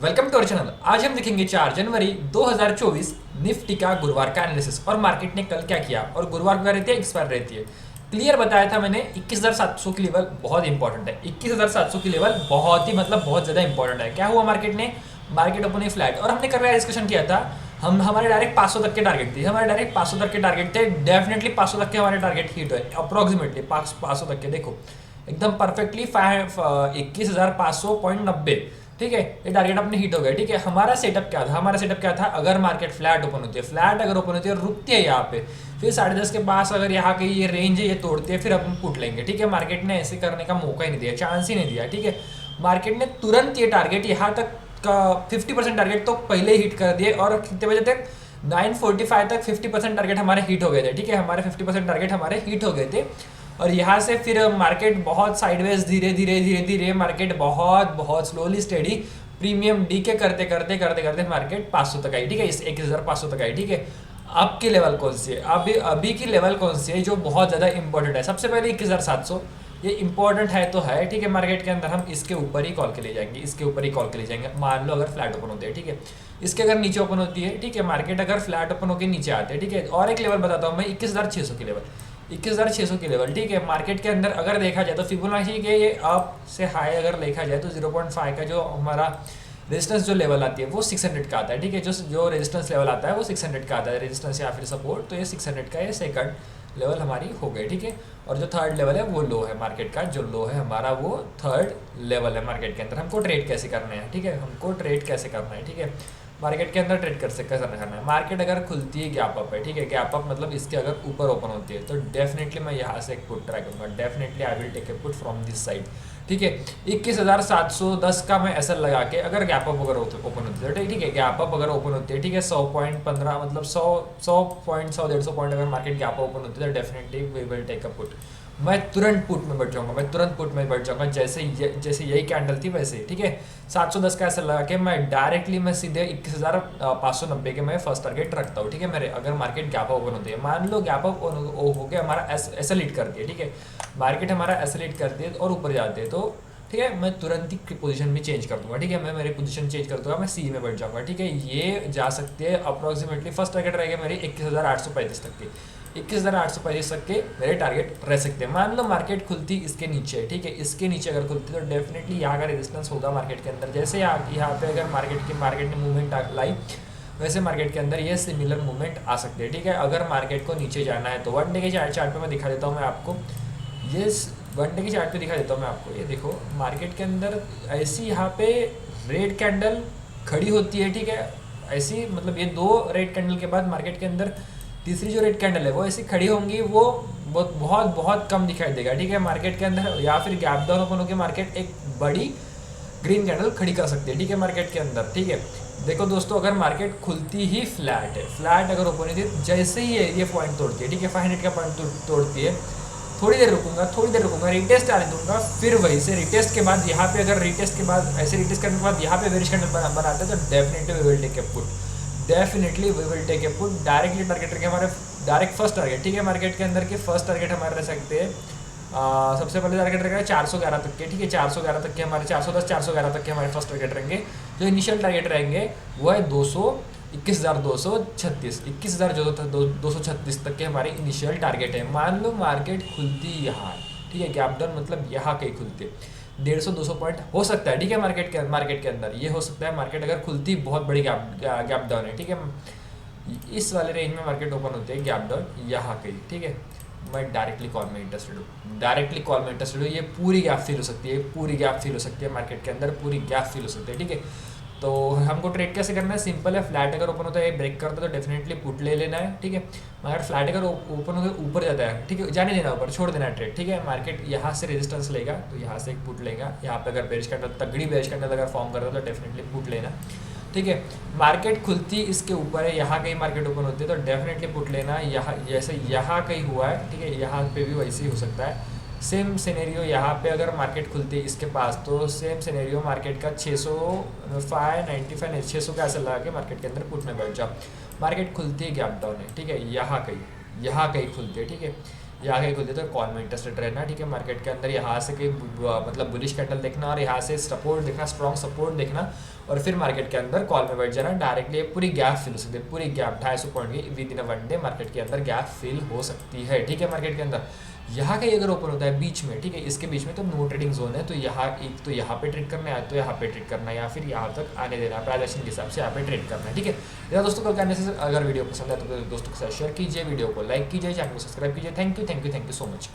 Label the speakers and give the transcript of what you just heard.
Speaker 1: Welcome to our channel. आज हम देखेंगे 4 जनवरी 2024 निफ्टी का गुरुवार का एनालिसिस और मार्केट ने कल क्या किया और गुरुवार को क्या रहती है, एक्सपायर रहती है। क्लियर बताया था मैंने 21,700 की लेवल बहुत इंपॉर्टेंट है। 21,700 की लेवल बहुत ही बहुत ज़्यादा इंपॉर्टेंट है। क्या हुआ मार्केट ने, मार्केट ओपन फ्लैट और हमने कर डिस्कशन किया था। हम हमारे डायरेक्ट 500 तक के टारगेट थे, हमारे डायरेक्ट 500 तक के टारगेट थे। डेफिनेटली 500 तक के हमारे टारगेट हिट हुए अप्रोक्सीमेटली 500 तक के। देखो एकदम परफेक्टली 21,500.90, ठीक है, ये टारगेट अपने हिट हो गए। ठीक है, हमारा सेटअप क्या था, हमारा सेटअप क्या था, अगर मार्केट फ्लैट ओपन होती है, फ्लैट अगर ओपन होती है और रुकती है यहाँ पे, फिर 10:30 के पास अगर यहाँ की ये रेंज है ये तोड़ती है, फिर अपन पुट लेंगे। ठीक है, मार्केट ने ऐसे करने का मौका ही नहीं दिया, चांस ही नहीं दिया। ठीक है, मार्केट ने तुरंत ये टारगेट यहाँ तक का 50% टारगेट तो पहले ही हिट कर दिए और कितने बजे तक, 9:45 तक 50% टारगेट हमारे हिट हो गए थे। ठीक है, हमारे 50% टारगेट हमारे हिट हो गए थे और यहाँ से फिर मार्केट बहुत साइडवेज धीरे धीरे धीरे धीरे मार्केट बहुत स्लोली स्टेडी प्रीमियम डी के करते करते करते करते मार्केट 500 तक आई। ठीक है, इस 1,500 तक आई। ठीक है, अब की लेवल कौन सी है, अभी की लेवल कौन सी है जो बहुत ज़्यादा इंपॉर्टेंट है। सबसे पहले 21,700 ये इंपॉर्टेंट है तो है। ठीक है, मार्केट के अंदर हम इसके ऊपर ही कॉल के ले जाएंगे, इसके ऊपर ही कॉल के ले जाएंगे। मान लो अगर फ्लैट ओपन होते हैं, ठीक है, इसके अगर नीचे ओपन होती है, ठीक है, मार्केट अगर फ्लैट ओपन होकर नीचे आते हैं, ठीक है, और एक लेवल बताता हूँ मैं, 21,600 की लेवल, 21,600 की लेवल। ठीक है, मार्केट के अंदर अगर देखा जाए तो फिबोनाची के ये अप से हाई अगर देखा जाए तो 0.5 का जो हमारा रेजिस्टेंस जो लेवल आती है वो 600 का आता है। ठीक है, जो रेजिस्टेंस लेवल आता है वो 600 का आता है, रेजिस्टेंस या फिर सपोर्ट, तो ये 600 का ये सेकंड लेवल हमारी हो गई। ठीक है, और जो थर्ड लेवल है वो लो है मार्केट का, जो लो है हमारा वो थर्ड लेवल है मार्केट के अंदर। हमको ट्रेड कैसे करना है, ठीक है, हमको ट्रेड कैसे करना है, ठीक है, मार्केट के अंदर ट्रेड कर सकते करना है। मार्केट अगर खुलती है गैप अप है, ठीक है, गैप अप मतलब इसके अगर ऊपर ओपन होती है तो डेफिनेटली मैं यहाँ से एक पुट ट्राई करूँगा, definitely I will take a put from this side. ठीक है, 21,710 का मैं ऐसा लगा के अगर गैप अप अगर ओपन होती है, ठीक है, गैप अप अगर ओपन होती है, ठीक है, 100.15 मतलब 100 100 अगर मार्केट गैप अप ओपन होती है तो definitely we will take a put. मैं तुरंत पुट में बैठ जाऊंगा, मैं तुरंत पुट में बैठ जाऊंगा, जैसे यही कैंडल थी वैसे ही। ठीक है, 710 का ऐसा लगा कि मैं डायरेक्टली मैं सीधे 21,590 के मैं फर्स्ट टारगेट रखता हूँ। ठीक है, मेरे अगर मार्केट गैप ओपन होती है, मान लो गैप अप हो गया हमारा ऐसा लीड करती है, ठीक है, मार्केट हमारा ऐसा लीड करती है और ऊपर जाती है तो ठीक है, मैं तुरंत ही पोजीशन भी चेंज कर दूंगा। ठीक है, मैं मेरी पोजीशन चेंज कर दूंगा, मैं सी में बैठ जाऊंगा। ठीक है, ये जा सकते हैं अप्रोक्सीमेटली फर्स्ट टारगेट रहेगा मेरी 21,835 तक के, 21,835 तक के मेरे टारगेट रह सकते हैं। मान लो मार्केट खुलती इसके नीचे, ठीक है, इसके नीचे अगर खुलती तो डेफिनेटली यहाँ का रेजिस्टेंस होगा मार्केट के अंदर। जैसे यहाँ पे अगर मार्केट ने मूवमेंट लाई वैसे मार्केट के अंदर ये सिमिलर मूवमेंट आ सकते हैं। ठीक है, अगर मार्केट को नीचे जाना है तो वन डे के चार्ट पे मैं दिखा देता हूँ मैं आपको, ये वन डे के चार्ट पे दिखा देता हूँ मैं आपको। ये देखो मार्केट के अंदर ऐसी यहाँ पे रेड कैंडल खड़ी होती है, ठीक है, ऐसी मतलब ये दो रेड कैंडल के बाद मार्केट के अंदर तीसरी जो रेड कैंडल है वो ऐसी खड़ी होंगी, वो बहुत कम दिखाई देगा। ठीक है, मार्केट के अंदर या फिर गैप डाउन ओपन होकर मार्केट एक बड़ी ग्रीन कैंडल खड़ी कर सकती है। ठीक है, मार्केट के अंदर। ठीक है, देखो दोस्तों, अगर मार्केट खुलती ही फ्लैट है, फ्लैट अगर ओपन होती है, जैसे ही ये पॉइंट तोड़ती है, ठीक है, 500 का पॉइंट तोड़ती है, थोड़ी देर रुकूंगा, रिटेस्ट आने दूंगा, फिर वहीं से रिटेस्ट के बाद यहाँ पे अगर रिटेस्ट के बाद ऐसे रिटेस्ट करने के बाद यहाँ पे बेरिश कैंडल बनाते हैं तो definitely we will take a put, definitely we will take a put. Directly target रखें हमारे डायरेक्ट फर्स्ट टारगेट। ठीक है, मार्केट के अंदर के फर्स्ट टारगेट हमारे रह सकते हैं, सबसे पहले टारगेट रहेगा 411 तक के। ठीक है, 411 तक के हमारे 410 411 तक के हमारे फर्स्ट टारगेट रहेंगे। जो इनिशियल टारगेट रहेंगे वो है 21,236, 21,236 तक के हमारे इनिशियल टारगेट है। मान लो मार्केट खुलती यहाँ, ठीक है, गैप डाउन मतलब यहाँ कहीं खुलती 150-200 पॉइंट हो सकता है। ठीक है, मार्केट के अंदर ये हो सकता है, मार्केट अगर खुलती बहुत बड़ी गैप डाउन है, ठीक है, इस वाले रेंज में मार्केट ओपन होती है गैप डाउन यहाँ कहीं। ठीक है, मैं डायरेक्टली कॉल में इंटरेस्टेड हूँ, ये पूरी गैप फील हो सकती है, पूरी गैप फील हो सकती है मार्केट के अंदर, पूरी गैप फील हो सकती है। ठीक है, तो हमको ट्रेड कैसे करना है, सिंपल है, फ्लैट अगर ओपन होता है ब्रेक करता है तो डेफिनेटली पुट ले लेना है। ठीक है, मगर फ्लैट अगर ओपन होकर ऊपर जाता है, ठीक है, जाने देना ऊपर, छोड़ देना है ट्रेड। ठीक है, मार्केट यहाँ से रेजिस्टेंस लेगा तो यहाँ से एक पुट लेगा, यहाँ पे अगर बेरिश कैंडल तगड़ी बेरिश कैंडल अगर फॉर्म करता है तो डेफिनेटली पुट लेना। ठीक है, मार्केट खुलती इसके ऊपर है, यहाँ कहीं मार्केट ओपन होती है तो डेफिनेटली पुट लेना। यहाँ जैसे यहाँ कहीं हुआ है, ठीक है, यहाँ पे भी वैसे ही हो सकता है। सेम सिनेरियो यहाँ पे अगर मार्केट खुलती है इसके पास तो सेम सिनेरियो मार्केट का 695 600 का ऐसा लगा के मार्केट के अंदर पुट में बैठ जाओ। मार्केट खुलती है गैप डाउन है, ठीक है, यहाँ कहीं खुलती है, ठीक है, यहाँ कहीं खुलती है तो कॉल में इंटरेस्टेड रहना। ठीक है, मार्केट के अंदर यहाँ से कहीं मतलब बुलिश कैंडल देखना और यहाँ से सपोर्ट देखना, स्ट्रॉन्ग सपोर्ट देखना और फिर मार्केट के अंदर कॉल में बैठ जाना डायरेक्टली। पूरी गैप फिल हो सकती है, पूरी गैप 250 पॉइंट की with in a one day market के अंदर गैप फिल हो सकती है, ठीक है। मार्केट के अंदर यहाँ का अगर ओपन होता है बीच में, ठीक है, इसके बीच में तो नो ट्रेडिंग जोन है, तो यहाँ एक तो यहाँ पे ट्रेड करना है, तो यहाँ पे ट्रेड करना है, या फिर यहाँ तक आने देना है, प्राइस एक्शन के हिसाब से यहाँ पे ट्रेड करना है, ठीक है। या दोस्तों कल करने से अगर वीडियो पसंद है तो दोस्तों के साथ शेयर कीजिए, वीडियो को लाइक कीजिए, चैनल को सब्सक्राइब कीजिए। Thank you so much.